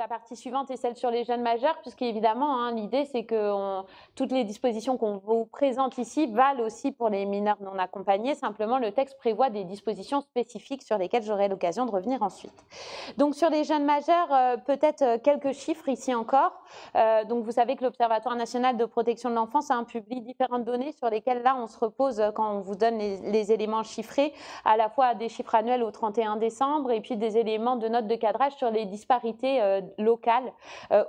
partie suivante est celle sur les jeunes majeurs, puisqu'évidemment, hein, l'idée, c'est que toutes les dispositions qu'on vous présente ici valent aussi pour les mineurs non accompagnés. Simplement, le texte prévoit des dispositions spécifiques sur lesquelles j'aurai l'occasion de revenir ensuite. Donc, sur les jeunes majeurs, peut-être quelques chiffres ici encore. Donc, vous savez que l'Observatoire national de protection de l'enfance publie différentes données sur lesquelles, là, on se repose quand on vous donne les éléments chiffrés, à la fois des chiffres annuels au 31 décembre et puis des éléments de notes de cadrage sur les disparités locales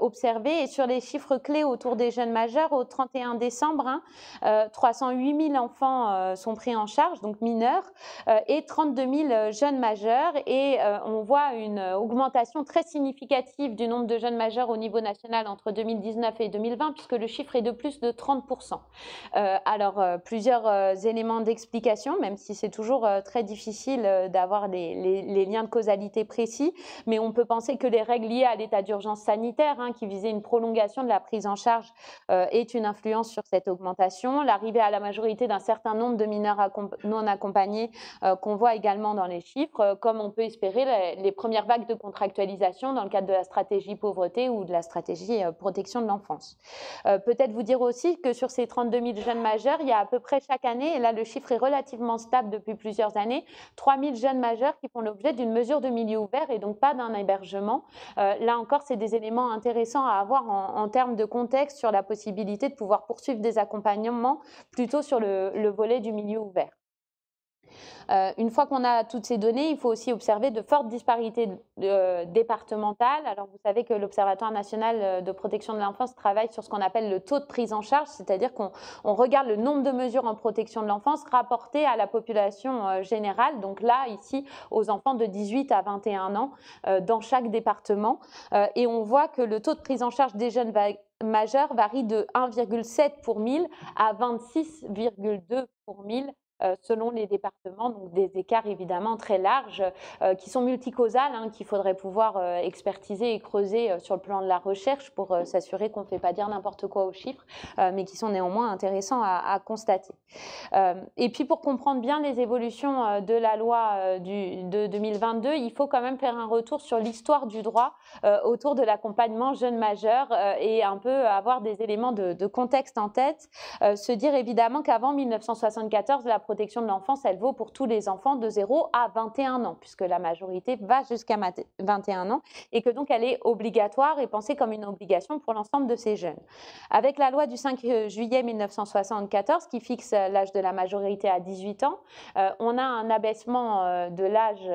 observées. Et sur les chiffres clés autour des jeunes majeurs, au 31 décembre, 308 000 enfants sont pris en charge, donc mineurs, et 32 000 jeunes majeurs. Et on voit une augmentation très significative du nombre de jeunes majeurs au niveau national entre 2019 et 2020, puisque le chiffre est de plus de 30%. Alors, plusieurs éléments d'explication, même si c'est toujours très difficile d'avoir les liens de causalité précis, mais on peut penser que les règles liées à l'état d'urgence sanitaire, qui visait une prolongation de la prise en charge, est une influence sur cette augmentation. L'arrivée à la majorité d'un certain nombre de mineurs non accompagnés qu'on voit également dans les chiffres, comme on peut espérer les premières vagues de contractualisation dans le cadre de la stratégie pauvreté ou de la stratégie protection de l'enfance. Peut-être vous dire aussi que sur ces 32 000 jeunes majeurs, il y a à peu près chaque année, et là le chiffre est relativement stable depuis plusieurs années, 3 000 jeunes majeurs qui font l'objet d'une mesure de milieu ouvert et donc pas d'un hébergement. Là encore, c'est des éléments intéressants à avoir en termes de contexte sur la possibilité de pouvoir poursuivre des accompagnements plutôt sur le volet du milieu ouvert. Une fois qu'on a toutes ces données, il faut aussi observer de fortes disparités départementales. Alors, vous savez que l'Observatoire national de protection de l'enfance travaille sur ce qu'on appelle le taux de prise en charge, c'est-à-dire qu'on regarde le nombre de mesures en protection de l'enfance rapportées à la population générale, donc là, ici, aux enfants de 18 à 21 ans dans chaque département. Et on voit que le taux de prise en charge des jeunes majeurs varie de 1,7 pour 1000 à 26,2 pour 1000 selon les départements, donc des écarts évidemment très larges qui sont multicausales, qu'il faudrait pouvoir expertiser et creuser sur le plan de la recherche pour s'assurer qu'on ne fait pas dire n'importe quoi aux chiffres, mais qui sont néanmoins intéressants à constater. Et puis pour comprendre bien les évolutions de la loi de 2022, il faut quand même faire un retour sur l'histoire du droit autour de l'accompagnement jeune majeur et un peu avoir des éléments de contexte en tête, se dire évidemment qu'avant 1974, la protection de l'enfance, elle vaut pour tous les enfants de 0 à 21 ans, puisque la majorité va jusqu'à 21 ans, et que donc elle est obligatoire et pensée comme une obligation pour l'ensemble de ces jeunes. Avec la loi du 5 juillet 1974, qui fixe l'âge de la majorité à 18 ans, on a un abaissement de l'âge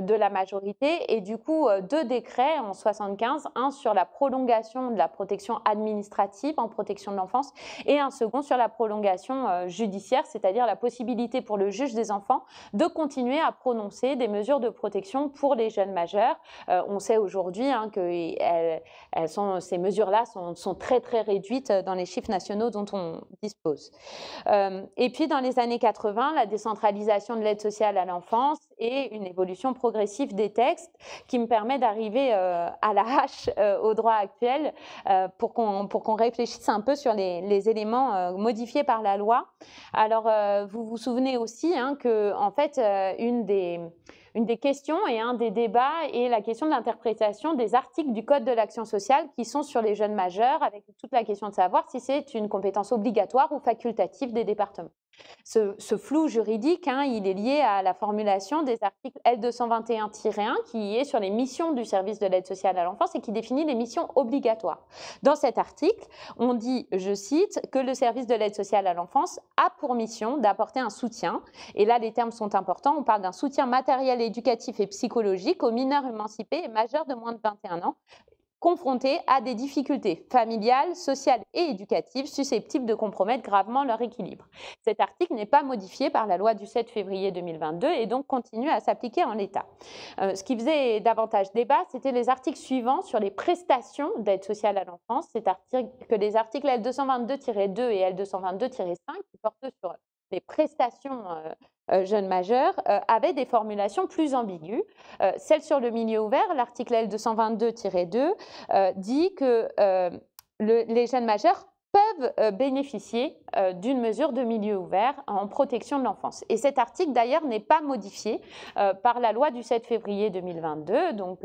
de la majorité, et du coup, deux décrets en 75, un sur la prolongation de la protection administrative en protection de l'enfance, et un second sur la prolongation judiciaire, c'est-à-dire la possibilité pour le juge des enfants de continuer à prononcer des mesures de protection pour les jeunes majeurs. On sait aujourd'hui que ces mesures-là sont très très réduites dans les chiffres nationaux dont on dispose. Et puis dans les années 80, la décentralisation de l'aide sociale à l'enfance et une évolution progressive des textes qui me permet d'arriver à la hache au droit actuel pour qu'on réfléchisse un peu sur les éléments modifiés par la loi. Alors, vous vous souvenez aussi que, en fait, une des questions et un des débats est la question de l'interprétation des articles du Code de l'action sociale qui sont sur les jeunes majeurs, avec toute la question de savoir si c'est une compétence obligatoire ou facultative des départements. Ce flou juridique, il est lié à la formulation des articles L221-1 qui est sur les missions du service de l'aide sociale à l'enfance et qui définit les missions obligatoires. Dans cet article, on dit, je cite, que le service de l'aide sociale à l'enfance a pour mission d'apporter un soutien, et là les termes sont importants, on parle d'un soutien matériel, éducatif et psychologique aux mineurs émancipés et majeurs de moins de 21 ans, confrontés à des difficultés familiales, sociales et éducatives susceptibles de compromettre gravement leur équilibre. Cet article n'est pas modifié par la loi du 7 février 2022 et donc continue à s'appliquer en l'état. Ce qui faisait davantage débat, c'était les articles suivants sur les prestations d'aide sociale à l'enfance, c'est-à-dire que les articles L222-2 et L222-5 qui portent sur les prestations jeunes majeurs avaient des formulations plus ambiguës. Celle sur le milieu ouvert, l'article L222-2, dit que les jeunes majeurs peuvent bénéficier d'une mesure de milieu ouvert en protection de l'enfance. Et cet article, d'ailleurs, n'est pas modifié par la loi du 7 février 2022, donc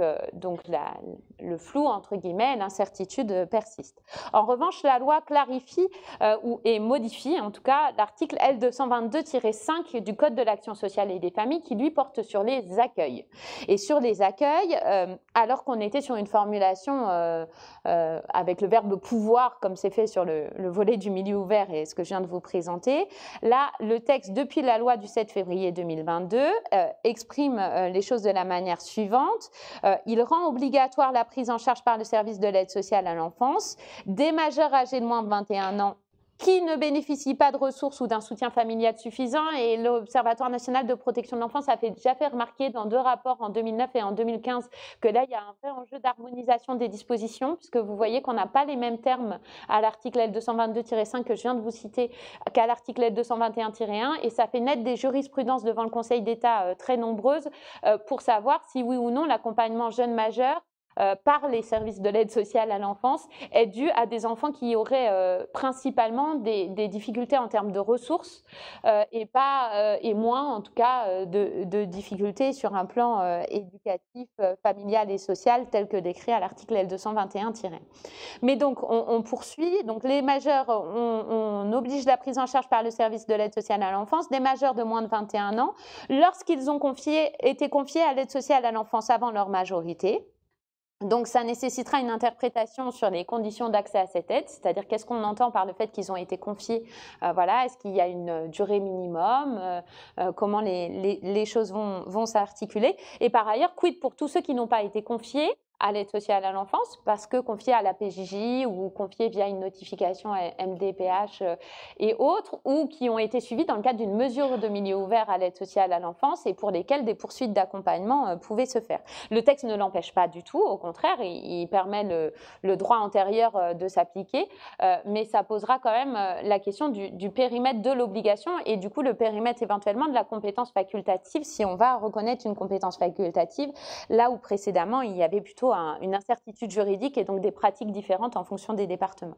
le flou, entre guillemets, l'incertitude persiste. En revanche, la loi clarifie et modifie, en tout cas, l'article L222-5 du Code de l'action sociale et des familles qui, lui, porte sur les accueils. Et sur les accueils, alors qu'on était sur une formulation avec le verbe pouvoir, comme c'est fait sur le volet du milieu ouvert et ce que je viens de vous présenter, là, le texte, depuis la loi du 7 février 2022, exprime les choses de la manière suivante. Il rend obligatoire la prise en charge par le service de l'aide sociale à l'enfance des majeurs âgés de moins de 21 ans qui ne bénéficient pas de ressources ou d'un soutien familial suffisant. Et l'Observatoire national de protection de l'enfance a déjà fait remarquer dans 2 rapports en 2009 et en 2015 que là, il y a un vrai enjeu d'harmonisation des dispositions, puisque vous voyez qu'on n'a pas les mêmes termes à l'article L222-5 que je viens de vous citer qu'à l'article L221-1, et ça fait naître des jurisprudences devant le Conseil d'État très nombreuses pour savoir si oui ou non l'accompagnement jeune majeur par les services de l'aide sociale à l'enfance est due à des enfants qui auraient principalement des difficultés en termes de ressources et moins en tout cas de difficultés sur un plan éducatif, familial et social tel que décrit à l'article L221-1. Mais donc on poursuit, donc les majeurs, on oblige la prise en charge par le service de l'aide sociale à l'enfance des majeurs de moins de 21 ans lorsqu'ils ont été confiés à l'aide sociale à l'enfance avant leur majorité. Donc, ça nécessitera une interprétation sur les conditions d'accès à cette aide, c'est-à-dire qu'est-ce qu'on entend par le fait qu'ils ont été confiés, voilà, est-ce qu'il y a une durée minimum, comment les choses vont s'articuler. Et par ailleurs, quid pour tous ceux qui n'ont pas été confiés à l'aide sociale à l'enfance, parce que confiés à la PJJ ou confiés via une notification à MDPH et autres, ou qui ont été suivis dans le cadre d'une mesure de milieu ouvert à l'aide sociale à l'enfance et pour lesquels des poursuites d'accompagnement pouvaient se faire. Le texte ne l'empêche pas du tout, au contraire, il permet le droit antérieur de s'appliquer, mais ça posera quand même la question du périmètre de l'obligation et du coup le périmètre éventuellement de la compétence facultative si on va reconnaître une compétence facultative, là où précédemment il y avait plutôt une incertitude juridique et donc des pratiques différentes en fonction des départements.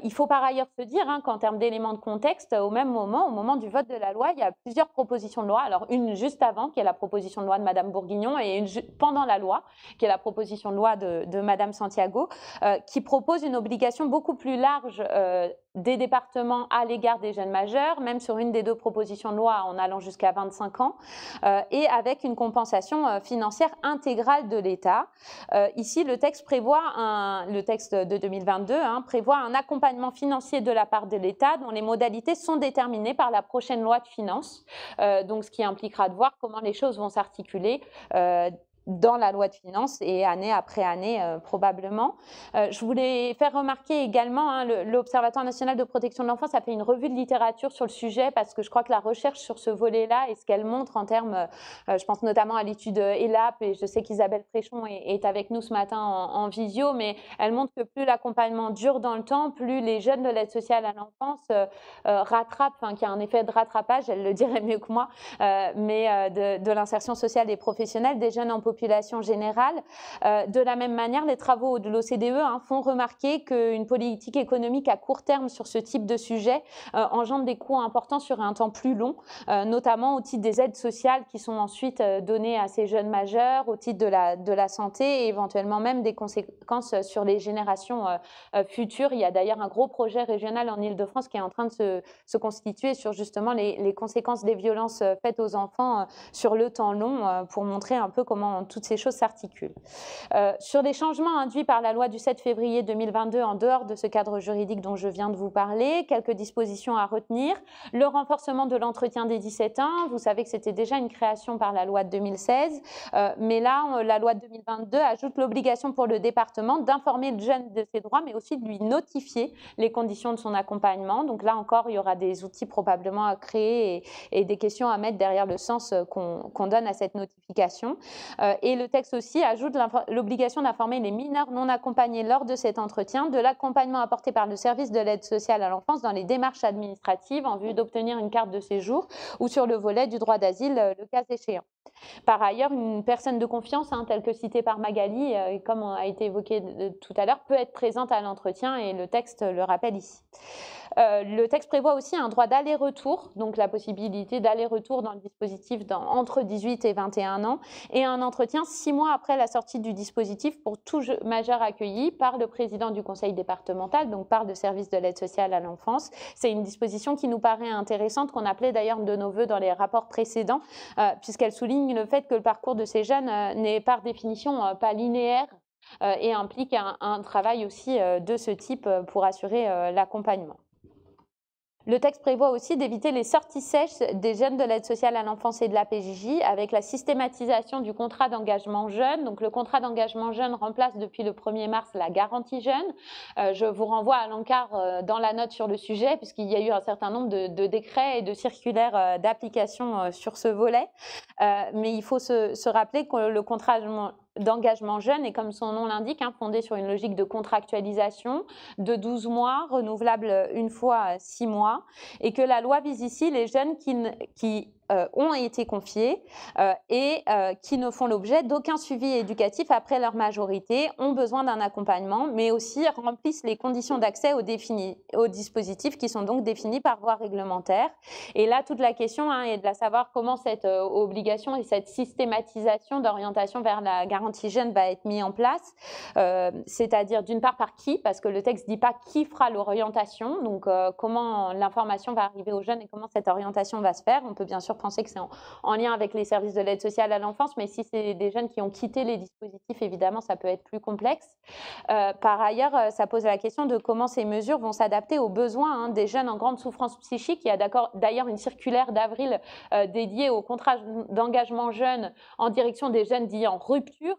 Il faut par ailleurs se dire qu'en termes d'éléments de contexte, au moment du vote de la loi, il y a plusieurs propositions de loi. Alors une juste avant, qui est la proposition de loi de Madame Bourguignon, et une pendant la loi, qui est la proposition de loi de Madame Santiago, qui propose une obligation beaucoup plus large des départements à l'égard des jeunes majeurs, même sur une des 2 propositions de loi en allant jusqu'à 25 ans, et avec une compensation financière intégrale de l'État. Ici, le texte le texte de 2022 prévoit un accompagnement financier de la part de l'État dont les modalités sont déterminées par la prochaine loi de finances, donc ce qui impliquera de voir comment les choses vont s'articuler dans la loi de finances et année après année probablement. Je voulais faire remarquer également, l'Observatoire national de protection de l'enfance a fait une revue de littérature sur le sujet parce que je crois que la recherche sur ce volet-là et ce qu'elle montre en termes, je pense notamment à l'étude ELAP et je sais qu'Isabelle Fréchon est avec nous ce matin en visio, mais elle montre que plus l'accompagnement dure dans le temps, plus les jeunes de l'aide sociale à l'enfance rattrapent, qu'il y a un effet de rattrapage, elle le dirait mieux que moi, mais de l'insertion sociale et professionnelle des jeunes en population générale. De la même manière, les travaux de l'OCDE font remarquer qu'une politique économique à court terme sur ce type de sujet engendre des coûts importants sur un temps plus long, notamment au titre des aides sociales qui sont ensuite données à ces jeunes majeurs, au titre de la santé et éventuellement même des conséquences sur les générations futures. Il y a d'ailleurs un gros projet régional en Île-de-France qui est en train de se constituer sur justement les conséquences des violences faites aux enfants sur le temps long pour montrer un peu comment toutes ces choses s'articulent. Sur les changements induits par la loi du 7 février 2022 en dehors de ce cadre juridique dont je viens de vous parler, quelques dispositions à retenir. Le renforcement de l'entretien des 17 ans, vous savez que c'était déjà une création par la loi de 2016, mais là, la loi de 2022 ajoute l'obligation pour le département d'informer le jeune de ses droits, mais aussi de lui notifier les conditions de son accompagnement. Donc là encore, il y aura des outils probablement à créer et des questions à mettre derrière le sens qu'on donne à cette notification. Et le texte aussi ajoute l'obligation d'informer les mineurs non accompagnés lors de cet entretien de l'accompagnement apporté par le service de l'aide sociale à l'enfance dans les démarches administratives en vue d'obtenir une carte de séjour ou sur le volet du droit d'asile le cas échéant. Par ailleurs, une personne de confiance, telle que citée par Magali, comme a été évoqué tout à l'heure, peut être présente à l'entretien et le texte le rappelle ici. Le texte prévoit aussi un droit d'aller-retour, donc la possibilité d'aller-retour dans le dispositif entre 18 et 21 ans, et un entretien 6 mois après la sortie du dispositif pour tout majeur accueilli par le président du conseil départemental, donc par le service de l'aide sociale à l'enfance. C'est une disposition qui nous paraît intéressante, qu'on appelait d'ailleurs de nos voeux dans les rapports précédents, puisqu'elle souligne le fait que le parcours de ces jeunes n'est par définition pas linéaire et implique un travail aussi de ce type pour assurer l'accompagnement. Le texte prévoit aussi d'éviter les sorties sèches des jeunes de l'aide sociale à l'enfance et de la PJJ avec la systématisation du contrat d'engagement jeune. Donc, le contrat d'engagement jeune remplace depuis le 1er mars la garantie jeune. Je vous renvoie à l'encart dans la note sur le sujet puisqu'il y a eu un certain nombre de décrets et de circulaires d'application sur ce volet. Mais il faut se rappeler que le contrat d'engagement jeune est, comme son nom l'indique, fondé sur une logique de contractualisation de 12 mois, renouvelable une fois 6 mois, et que la loi vise ici les jeunes qui ont été confiés et qui ne font l'objet d'aucun suivi éducatif après leur majorité, ont besoin d'un accompagnement, mais aussi remplissent les conditions d'accès aux dispositifs qui sont donc définis par voie réglementaire. Et là, toute la question est de savoir comment cette obligation et cette systématisation d'orientation vers la garantie jeune va être mise en place, c'est-à-dire d'une part par qui, parce que le texte ne dit pas qui fera l'orientation, donc comment l'information va arriver aux jeunes et comment cette orientation va se faire. On peut bien sûr penser que c'est en lien avec les services de l'aide sociale à l'enfance, mais si c'est des jeunes qui ont quitté les dispositifs, évidemment, ça peut être plus complexe. Par ailleurs, ça pose la question de comment ces mesures vont s'adapter aux besoins des jeunes en grande souffrance psychique. Il y a d'ailleurs une circulaire d'avril dédiée au contrat d'engagement jeune en direction des jeunes dits en rupture.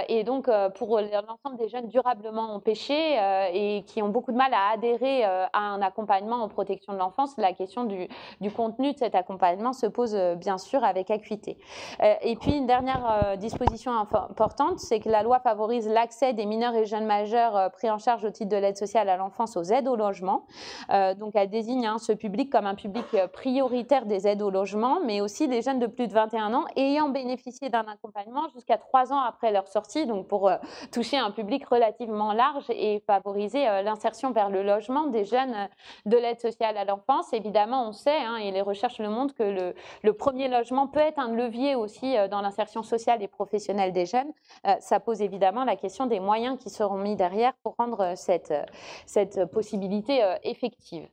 Et donc, pour l'ensemble des jeunes durablement empêchés et qui ont beaucoup de mal à adhérer à un accompagnement en protection de l'enfance, la question du contenu de cet accompagnement se pose bien sûr avec acuité. Et puis, une dernière disposition importante, c'est que la loi favorise l'accès des mineurs et jeunes majeurs pris en charge au titre de l'aide sociale à l'enfance aux aides au logement. Donc, elle désigne ce public comme un public prioritaire des aides au logement, mais aussi les jeunes de plus de 21 ans ayant bénéficié d'un accompagnement jusqu'à 3 ans après leur sortie, donc pour toucher un public relativement large et favoriser l'insertion vers le logement des jeunes de l'aide sociale à l'enfance. Évidemment, on sait, et les recherches le montrent, que le premier logement peut être un levier aussi dans l'insertion sociale et professionnelle des jeunes. Ça pose évidemment la question des moyens qui seront mis derrière pour rendre cette possibilité effective.